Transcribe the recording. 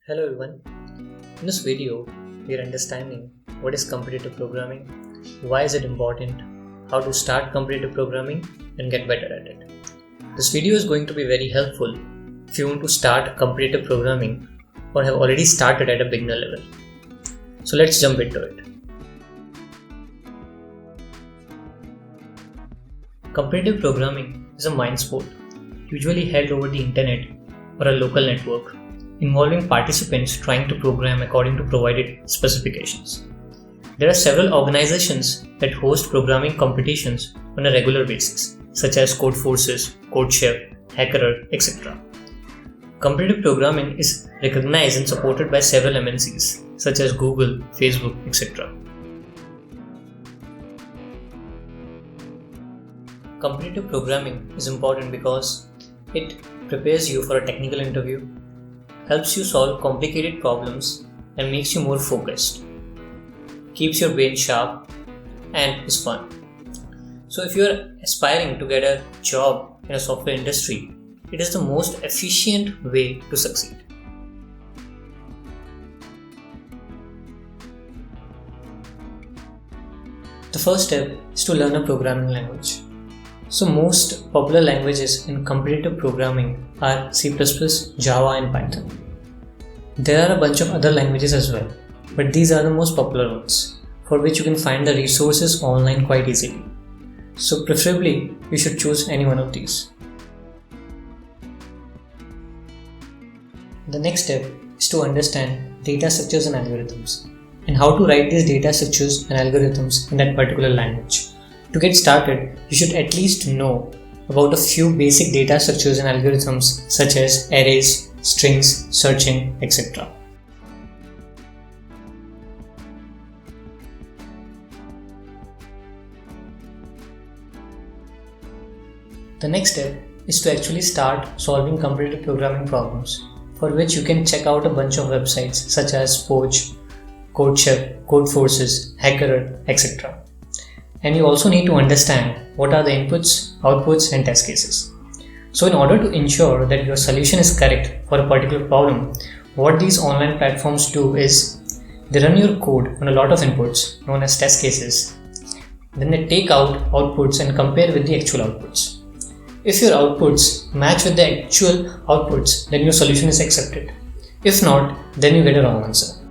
Hello everyone. In this video, we are understanding what is competitive programming, why is it important, how to start competitive programming and get better at it. This video is going to be very helpful if you want to start competitive programming or have already started at a beginner level. So let's jump into it. Competitive programming is a mind sport usually held over the internet or a local network, involving participants trying to program according to provided specifications. There are several organizations that host programming competitions on a regular basis, such as Codeforces, CodeChef, HackerRunner, etc. Competitive programming is recognized and supported by several MNCs, such as Google, Facebook, etc. Competitive programming is important because it prepares you for a technical interview, helps you solve complicated problems and makes you more focused, keeps your brain sharp, and is fun. So if you are aspiring to get a job in a software industry, it is the most efficient way to succeed. The first step is to learn a programming language. So most popular languages in competitive programming are C++, Java and Python. There are a bunch of other languages as well, but these are the most popular ones, for which you can find the resources online quite easily. So preferably, you should choose any one of these. The next step is to understand data structures and algorithms, and how to write these data structures and algorithms in that particular language. To get started, you should at least know about a few basic data structures and algorithms such as arrays, strings, searching, etc. The next step is to actually start solving competitive programming problems, for which you can check out a bunch of websites such as Poach, CodeChef, Codeforces, HackerRunner, etc. And you also need to understand what are the inputs, outputs and test cases. So in order to ensure that your solution is correct for a particular problem, what these online platforms do is they run your code on a lot of inputs known as test cases. Then they take out outputs and compare with the actual outputs. If your outputs match with the actual outputs, then your solution is accepted. If not, then you get a wrong answer.